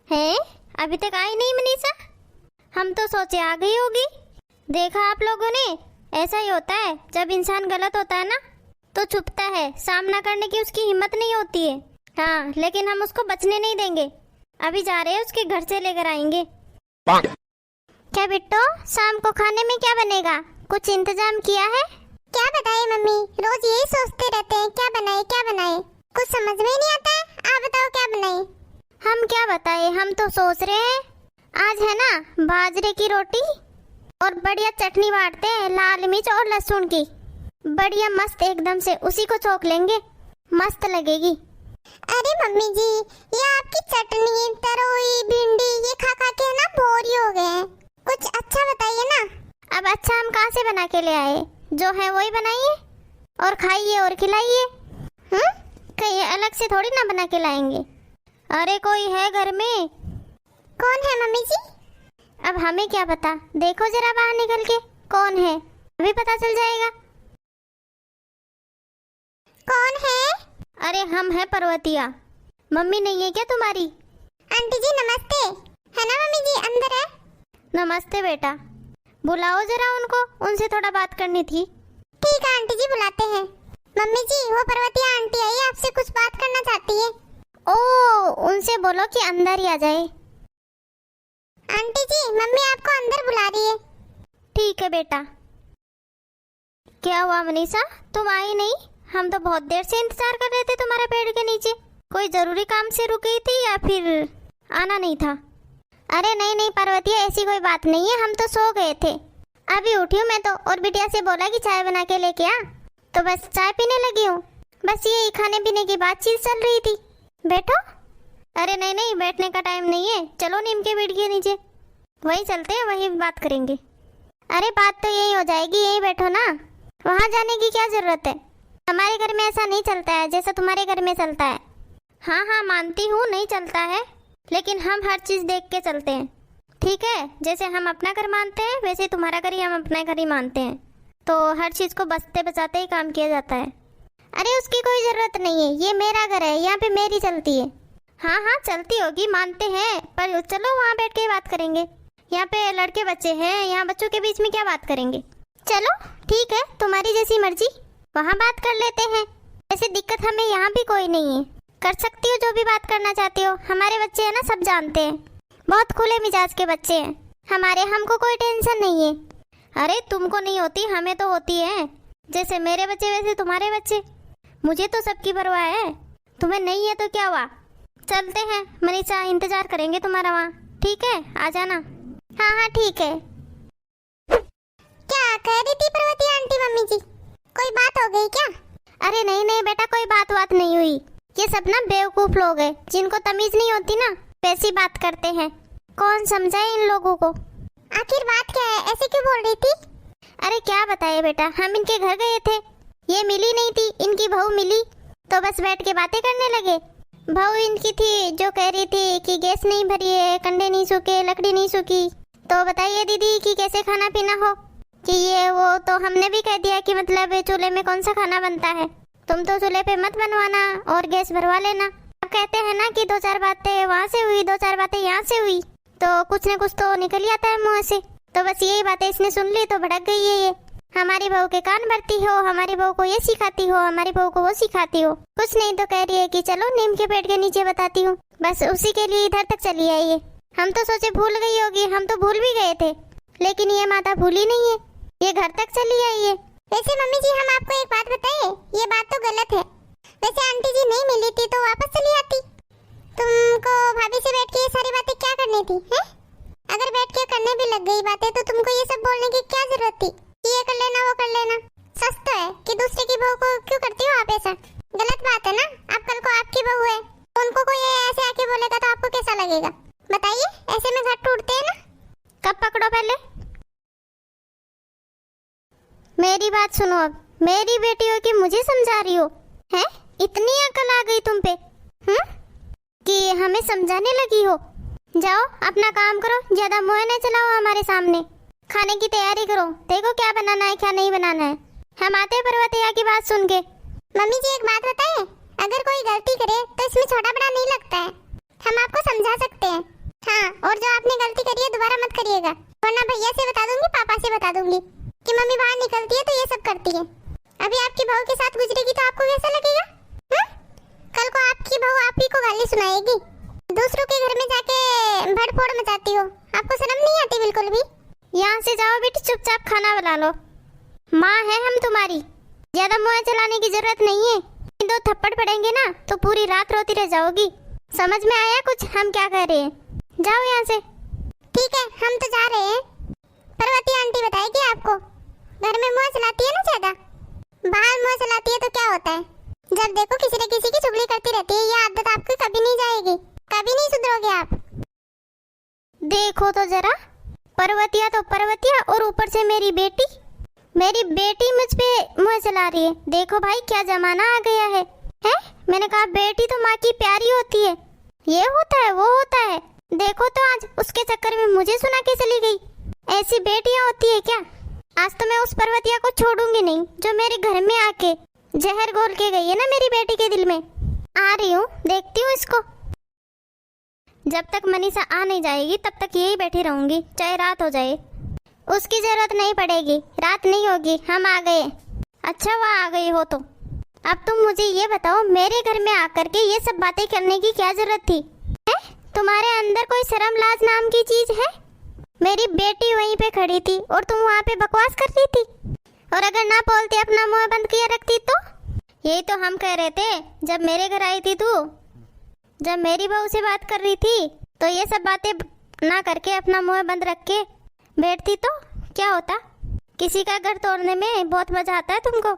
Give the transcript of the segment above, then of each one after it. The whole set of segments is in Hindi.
है? अभी तक आई नहीं मनीषा? हम तो सोचे आ गई होगी। देखा आप लोगों ने, ऐसा ही होता है जब इंसान गलत होता है ना तो छुपता है, सामना करने की उसकी हिम्मत नहीं होती है। हाँ, लेकिन हम उसको बचने नहीं देंगे। अभी जा रहे हैं, उसके घर से लेकर आएंगे। क्या बिट्टो, शाम को खाने में क्या बनेगा? कुछ इंतजाम किया है? क्या बताए मम्मी, रोज यही सोचते रहते हैं क्या बनाए क्या बनाए, कुछ समझ में ही नहीं आता है। आप बताओ क्या बनाए? हम क्या बताए, हम तो सोच रहे हैं आज है ना बाजरे की रोटी और बढ़िया चटनी बांटते हैं, लाल मिर्च और लहसुन की, बढ़िया मस्त एकदम से, उसी को चौक लेंगे, मस्त लगेगी। अरे मम्मी जी, ये आपकी चटनी तरोई भिंडी ये खा खा के ना बोर ही हो गए हैं, कुछ अच्छा बताइए ना। अब अच्छा हम कहाँ से बना के ले आए? जो है वही बनाइए और खाइए और खिलाइए। कहीं अलग से थोड़ी ना बना के लाएंगे। अरे कोई है घर में? कौन है मम्मी जी? अब हमें क्या पता, देखो जरा बाहर निकल के कौन है, अभी पता चल जाएगा। कौन है? अरे हम है पर्वतिया। मम्मी नहीं है क्या तुम्हारी? आंटी जी नमस्ते। है ना मम्मी जी, अंदर है। नमस्ते बेटा, बुलाओ जरा उनको, उनसे थोड़ा बात करनी थी। ठीक है आंटी जी, बुलाते हैं। मम्मी जी, वो पर्वतिया आंटी आई, आपसे कुछ बात करना चाहती है। ओ, उनसे बोलो कि अंदर ही आ जाए। आंटी जी, मम्मी आपको अंदर बुला रही है। ठीक है बेटा। क्या हुआ मनीषा, तुम आई नहीं? हम तो बहुत देर से इंतजार कर रहे थे तुम्हारे पेड़ के नीचे। कोई जरूरी काम से रुक गई थी या फिर आना नहीं था? अरे नहीं नहीं पार्वती, ऐसी कोई बात नहीं है, हम तो सो गए थे, अभी उठी हूँ मैं तो। और बिटिया से बोला कि चाय बना के लेके आ, तो बस चाय पीने लगी हूँ। बस यही खाने पीने की बातचीत चल रही थी। बैठो। अरे नहीं नहीं, बैठने का टाइम नहीं है, चलो नीम के पेड़ के नीचे वहीं चलते हैं, वहीं बात करेंगे। अरे बात तो यही हो जाएगी, यहीं बैठो ना, वहाँ जाने की क्या जरूरत है। हमारे घर में ऐसा नहीं चलता है जैसा तुम्हारे घर में चलता है। हाँ हाँ मानती हूँ नहीं चलता है, लेकिन हम हर चीज देख के चलते हैं, ठीक है? जैसे हम अपना घर मानते हैं वैसे तुम्हारा घर ही हम अपना घर ही मानते हैं, तो हर चीज को बचते बचाते ही काम किया जाता है। अरे उसकी कोई जरूरत नहीं है, ये मेरा घर है, यहाँ पे मेरी चलती है। हाँ हाँ चलती होगी, मानते हैं, पर चलो वहाँ बैठ के बात करेंगे। यहाँ पे लड़के बच्चे हैं, यहाँ बच्चों के बीच में क्या बात करेंगे। चलो ठीक है, तुम्हारी जैसी मर्जी, वहाँ बात कर लेते हैं। ऐसे दिक्कत हमें यहाँ भी कोई नहीं है, कर सकती हो जो भी बात करना चाहती हो। हमारे बच्चे हैं ना, सब जानते हैं, बहुत खुले मिजाज के बच्चे हैं हमारे, हमको कोई टेंशन नहीं है। अरे तुमको नहीं होती, हमें तो होती है, जैसे मेरे बच्चे वैसे तुम्हारे बच्चे, मुझे तो सबकी परवाह है, तुम्हें नहीं है तो क्या हुआ। चलते हैं मनीषा, इंतजार करेंगे तुम्हारा वहाँ, ठीक है? आ जाना। हाँ हाँ ठीक है। क्या कह रही थी पर्वती आंटी मम्मी जी, कोई बात हो गई क्या? अरे नहीं नहीं बेटा, कोई बात नहीं हुई, ये सब ना बेवकूफ लोग हैं, जिनको तमीज नहीं होती ना वैसी बात करते हैं। कौन समझाए इन लोगों को? आखिर बात क्या है, ऐसे क्यों बोल रही थी? अरे क्या बताए बेटा, हम इनके घर गए थे, ये मिली नहीं थी, इनकी बहू मिली, तो बस बैठ के बातें करने लगे। बहू इनकी थी जो कह रही थी कि गैस नहीं भरी है, कंडे नहीं सूखे, लकड़ी नहीं सूखी, तो बताइए दीदी कि कैसे खाना पीना हो, कि ये वो। तो हमने भी कह दिया कि मतलब चूल्हे में कौन सा खाना बनता है, तुम तो चूल्हे पे मत बनवाना और गैस भरवा लेना। अब कहते हैं ना कि दो चार बातें वहाँ से हुई, दो चार बातें यहाँ से हुई, तो कुछ न कुछ तो निकल ही आता है मुँह से। तो बस यही बातें इसने सुन ली तो भड़क गई है ये, हमारी बहू के कान भरती हो, हमारी बहू को ये सिखाती हो, हमारी बहू को वो सिखाती हो, कुछ नहीं तो कह रही है कि चलो नीम के पेड़ के नीचे बताती हूँ। बस उसी के लिए इधर तक चली आई है। हम तो सोचे भूल गई होगी, हम तो भूल भी गए थे, लेकिन ये माता भूली नहीं है, ये घर तक चली आई है। वैसे मम्मी जी, हम आपको एक बात बताएं, ये बात तो गलत है। वैसे आंटी जी नहीं मिली थी तो वापस चली आती, तुमको भाभी से बैठ के ये सारी बातें क्या करनी थी हैं? अगर बैठ के करने भी लग गई बातें तो तुमको ये सब बोलने की क्या जरूरत थी कि ये कर लेना वो कर लेना। सच तो है कि दूसरे की बहू को क्यों करती हो आप ऐसा, गलत बात है ना। अब कल को आपकी बहू है, उनको कोई ऐसे आके बोलेगा तो आपको कैसा लगेगा बताइए? ऐसे में घर टूटते हैं ना। कब पकड़ो पहले, मेरी बात सुनो। अब मेरी बेटी हो कि मुझे समझा रही हो हैं? इतनी अकल आ गई तुम पे कि हमें समझाने लगी हो। जाओ अपना काम करो, ज्यादा मुंह न चलाओ हमारे सामने, खाने की तैयारी करो, देखो क्या बनाना है क्या नहीं बनाना है। हम आते पर्वतिया की बात सुन के। मम्मी जी एक बात बताएं, अगर कोई गलती करे तो इसमें छोटा बड़ा नहीं लगता है, हम आपको समझा सकते हैं। करिएगा, वरना भैया से बता दूंगी, पापा से बता दूंगी कि मम्मी बाहर निकलती है तो ये सब करती है। अभी आपकी बहू के साथ गुजरेगी तो आपको कैसा लगेगा? कल को आपकी बहू आप ही को गाली सुनाएगी, दूसरों के घर में जाके भड़फोड़ मचाती हो, आपको शर्म नहीं आती बिल्कुल भी? यहाँ से जाओ बेटी, चुपचाप खाना बना लो। माँ है हम तुम्हारी, ज्यादा मुँह चलाने की जरूरत नहीं है। 2 थप्पड़ पड़ेंगे ना तो पूरी रात रोती रह जाओगी। समझ में आया कुछ हम क्या कर रहे हैं? जाओ यहाँ से। ठीक है, हम तो जा रहे हैं। पर्वती आंटी बताएगी आपको, घर में मुँह चलाती है ना ज्यादा, बाहर मुँह चलाती है तो क्या होता है? जब देखो किसी न किसी की चुगली करती रहती है। ये आदत आपकी कभी नहीं जाएगी, कभी नहीं सुधरोगे आप। देखो तो जरा, पर्वतिया तो पर्वतिया और ऊपर से मेरी बेटी मुझ पे मुँह चला रही है। देखो भाई क्या जमाना आ गया है, हैं? मैंने कहा बेटी तो माँ की प्यारी होती है, ये होता है वो होता है। देखो तो आज उसके चक्कर में मुझे सुना के चली गई। ऐसी बेटियां होती है क्या? आज तो मैं उस पर्वतिया को छोड़ूंगी नहीं जो मेरे घर में आके जहर घोल के गई है ना मेरी बेटी के दिल में। आ रही हूँ, देखती हूँ इसको। जब तक मनीषा आ नहीं जाएगी तब तक यही बैठी रहूंगी, चाहे रात हो जाए। उसकी जरूरत नहीं पड़ेगी, रात नहीं होगी, हम आ गए। अच्छा हुआ आ गई हो तो। अब तुम मुझे ये बताओ, मेरे घर में आकर के ये सब बातें करने की क्या जरूरत थी? है? तुम्हारे अंदर कोई शर्म लाज नाम की चीज है? मेरी बेटी वहीं पे खड़ी थी और तुम वहाँ पे बकवास कर रही थी। और अगर ना बोलते अपना मुंह बंद किया रखती तो? यही तो हम कह रहे थे जब मेरे घर आई थी तू, जब मेरी बहू से बात कर रही थी तो ये सब बातें ना करके अपना मुंह बंद रख के बैठती तो क्या होता? किसी का घर तोड़ने में बहुत मजा आता है तुमको।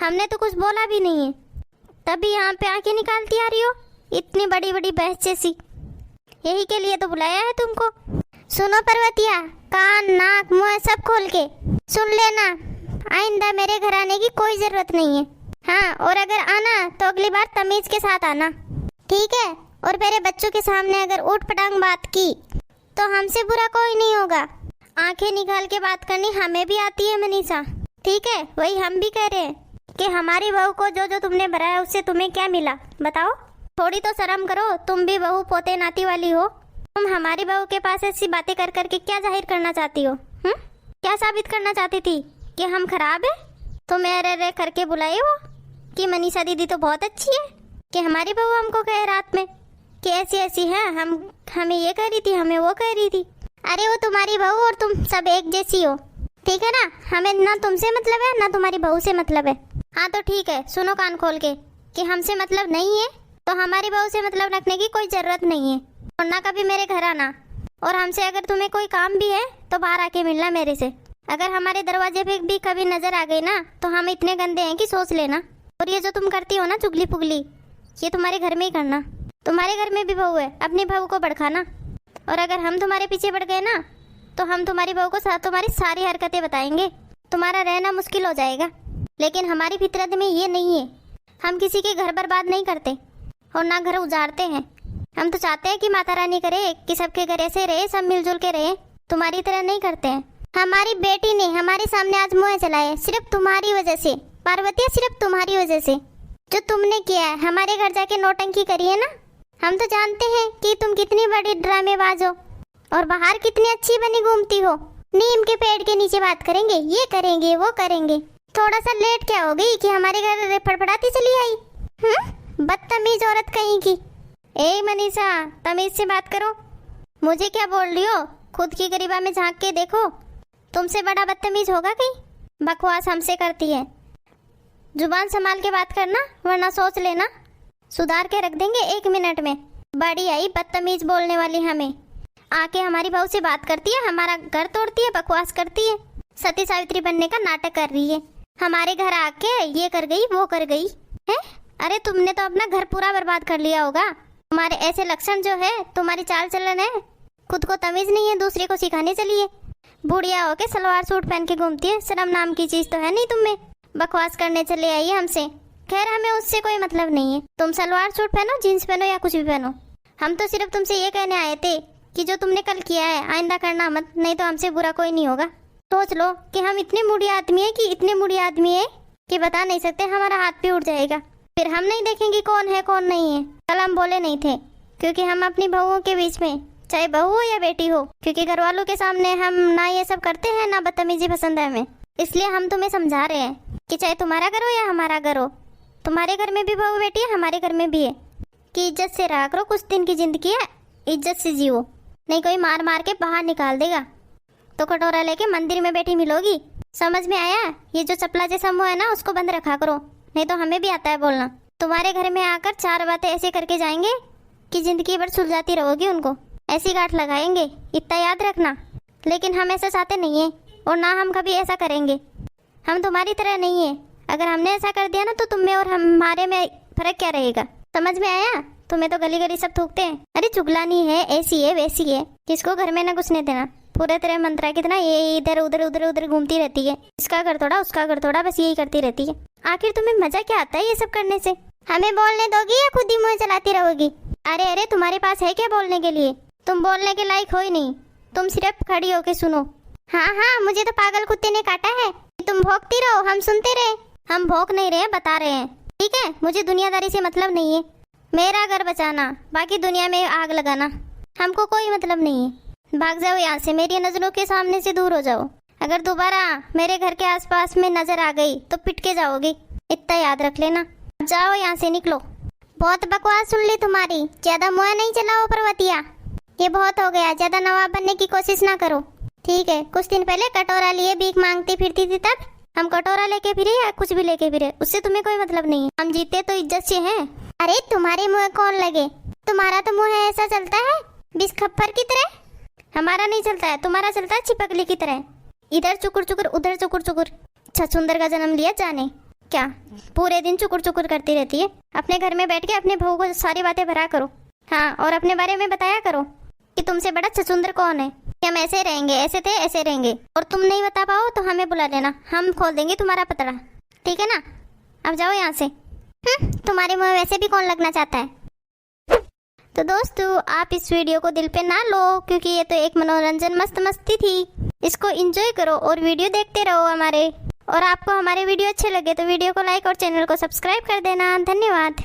हमने तो कुछ बोला भी नहीं है, तभी यहाँ पे आके निकालती आ रही हो इतनी बड़ी बड़ी बहस जैसी। यही के लिए तो बुलाया है तुमको। सुनो पर्वतिया, कान नाक मुंह सब खोल के सुन लेना, आइंदा मेरे घर आने की कोई जरूरत नहीं है। हाँ, और अगर आना तो अगली बार तमीज के साथ आना, ठीक है? और मेरे बच्चों के सामने अगर ऊट पटांग बात की तो हमसे बुरा कोई नहीं होगा। आंखें निकाल के बात करनी हमें भी आती है मनीषा, ठीक है? वही हम भी कह रहे हैं कि हमारी बहू को जो जो तुमने भराया उससे तुम्हें क्या मिला बताओ? थोड़ी तो शर्म करो, तुम भी बहू पोते नाती वाली हो। तुम हमारी बहू के पास ऐसी बातें कर करके क्या जाहिर करना चाहती हो? क्या साबित करना चाहती थी कि हम खराब है? तुम रे करके बुलाई हो कि मनीषा दीदी तो बहुत अच्छी है, कि हमारी बहू हमको कहे रात में कि ऐसी ऐसी है, हमें ये कह रही थी, हमें वो कह रही थी। अरे वो तुम्हारी बहू और तुम सब एक जैसी हो, ठीक है ना? हमें ना तुमसे मतलब है ना तुम्हारी बहू से मतलब है। हाँ तो ठीक है, सुनो कान खोल के कि हमसे मतलब नहीं है तो हमारी बहू से मतलब रखने की कोई जरूरत नहीं है, और ना कभी मेरे घर आना। और हमसे अगर तुम्हें कोई काम भी है तो बाहर आके मिलना मेरे से। अगर हमारे दरवाजे पे भी कभी नजर आ गई ना तो हम इतने गंदे हैं कि सोच लेना। और ये जो तुम करती हो ना चुगली पुगली, ये तुम्हारे घर में ही करना। तुम्हारे घर में भी बहू है, अपनी बहू को भड़काना। और अगर हम तुम्हारे पीछे पड़ गए ना तो हम तुम्हारी बहू को तुम्हारी सारी हरकतें बताएंगे, तुम्हारा रहना मुश्किल हो जाएगा। लेकिन हमारी फितरत में ये नहीं है, हम किसी के घर बर्बाद नहीं करते और ना घर उजाड़ते हैं। हम तो चाहते हैं कि माता रानी करे कि सबके घर ऐसे रहे, सब मिलजुल के रहे, तुम्हारी तरह नहीं करते हैं। हमारी बेटी ने हमारे सामने आज मुँह चलाए सिर्फ तुम्हारी वजह से पार्वती, सिर्फ तुम्हारी वजह से। जो तुमने किया है, हमारे घर जाके नौटंकी करी है ना, हम तो जानते हैं कि तुम कितनी बड़ी ड्रामेबाज हो और बाहर कितनी अच्छी बनी घूमती हो। नीम के पेड़ के नीचे बात करेंगे, ये करेंगे वो करेंगे। थोड़ा सा लेट क्या हो गई कि हमारे घर फड़फड़ाती चली आई? बदतमीज औरत कहीं की। ए मनीषा, तमीज से बात करो। मुझे क्या बोल रही हो? खुद की गरीबा में झांक के देखो, तुमसे बड़ा बदतमीज होगा कहीं? बकवास हमसे करती है। जुबान संभाल के बात करना, वरना सोच लेना सुधार के रख देंगे 1 मिनट में। बड़ी आई बदतमीज बोलने वाली हमें। आके हमारी बहू से बात करती है, हमारा घर तोड़ती है, बकवास करती है, सती सावित्री बनने का नाटक कर रही है। हमारे घर आके ये कर गई वो कर गई है। अरे तुमने तो अपना घर पूरा बर्बाद कर लिया होगा। तुम्हारे ऐसे लक्षण जो है, तुम्हारी चाल चलन है, खुद को तमीज नहीं है, दूसरे को सिखाने चलिए। बुढ़िया होके सलवार सूट पहन के घूमती है, शर्म नाम की चीज तो है नहीं तुम्हें। बकवास करने चले आई हमसे। खैर हमें उससे कोई मतलब नहीं है, तुम सलवार सूट पहनो, जीन्स पहनो या कुछ भी पहनो। हम तो सिर्फ तुमसे ये कहने आए थे कि जो तुमने कल किया है आइंदा करना मत, नहीं तो हमसे बुरा कोई नहीं होगा। सोच लो कि हम इतने मूडी आदमी है कि बता नहीं सकते, हमारा हाथ भी उठ जाएगा। फिर हम नहीं देखेंगे कौन है कौन नहीं है। कल हम बोले नहीं थे क्योंकि हम अपनी बहुओं के बीच में चाहे बहू हो या बेटी हो, क्योंकि घर वालों के सामने हम ना ये सब करते हैं, ना बदतमीजी पसंद है हमें। इसलिए हम तुम्हें समझा रहे हैं कि चाहे तुम्हारा घर हो या हमारा घर हो, तुम्हारे घर में भी बहू बेटी है, हमारे घर में भी है, कि इज्जत से रहा करो। कुछ दिन की जिंदगी है, इज्जत से जियो, नहीं कोई मार मार के बाहर निकाल देगा तो कटोरा लेके मंदिर में बैठी मिलोगी। समझ में आया? ये जो चपला जैसा मुंह है ना, उसको बंद रखा करो, नहीं तो हमें भी आता है बोलना। तुम्हारे घर में आकर 4 बातें ऐसे करके जाएंगे कि जिंदगी भर सुलझाती रहोगी उनको, ऐसी गांठ लगाएंगे, इतना याद रखना। लेकिन हम ऐसा चाहते नहीं है और ना हम कभी ऐसा करेंगे। हम तुम्हारी तरह नहीं है, अगर हमने ऐसा कर दिया ना तो तुम में और हमारे में फर्क क्या रहेगा? समझ में आया? तुम्हें तो गली गली सब थूकते हैं, अरे चुगलानी है, ऐसी है वैसी है, किसको घर में न घुसने देना। पूरे तरह मंत्रा कितना ये इधर उधर उधर उधर घूमती रहती है, इसका घर थोड़ा उसका घर थोड़ा, बस यही करती रहती है। आखिर तुम्हें मजा क्या आता है ये सब करने से? हमें बोलने दोगी या खुद ही मुंह चलाती रहोगी? अरे अरे तुम्हारे पास है क्या बोलने के लिए? तुम बोलने के लायक हो ही नहीं, तुम सिर्फ खड़ी होके सुनो। हाँ हाँ, मुझे तो पागल कुत्ते ने काटा है, तुम भौंकती रहो, हम सुनते रहे। हम भौंक नहीं रहे, बता रहे हैं, ठीक है? मुझे दुनियादारी से मतलब नहीं है, मेरा घर बचाना, बाकी दुनिया में आग लगाना हमको कोई मतलब नहीं है। भाग जाओ यहाँ से, मेरी नजरों के सामने से दूर हो जाओ। अगर दोबारा मेरे घर के आसपास में नजर आ गई तो पिट के जाओगी, इतना याद रख लेना। जाओ यहाँ से, निकलो। बहुत बकवास सुन ली तुम्हारी, ज्यादा मुँह नहीं चलाओ पर्वतिया, ये बहुत हो गया, ज्यादा नवाब बनने की कोशिश ना करो, ठीक है? कुछ दिन पहले कटोरा लिए भीख मांगती फिरती थी, तब हम कटोरा लेके फिरे या कुछ भी लेके फिरे, उससे तुम्हें कोई मतलब नहीं है। हम जीते तो इज्जत से हैं। अरे तुम्हारे मुँह कौन लगे, तुम्हारा तो मुँह ऐसा चलता है बिस खप्पर की तरह। हमारा नहीं चलता है, तुम्हारा चलता है छिपकली की तरह, इधर चुकुर चुकुर उधर चुकुर चुकुर। छछुंदर का जन्म लिया जाने क्या, पूरे दिन चुकुर चुकुर करती रहती है। अपने घर में बैठ के अपने बहू को सारी बातें भरा करो, हाँ, और अपने बारे में बताया करो कि तुमसे बड़ा छछुंदर कौन है। हम ऐसे रहेंगे, ऐसे थे ऐसे रहेंगे, और तुम नहीं बता पाओ तो हमें बुला लेना, हम खोल देंगे तुम्हारा पतड़ा, ठीक है ना? अब जाओ यहाँ से। तुम्हारे मुँह वैसे भी कौन लगना चाहता है। तो दोस्तों, आप इस वीडियो को दिल पे ना लो, क्योंकि ये तो एक मनोरंजन मस्त मस्ती थी, इसको एंजॉय करो और वीडियो देखते रहो हमारे। और आपको हमारे वीडियो अच्छे लगे तो वीडियो को लाइक और चैनल को सब्सक्राइब कर देना। धन्यवाद।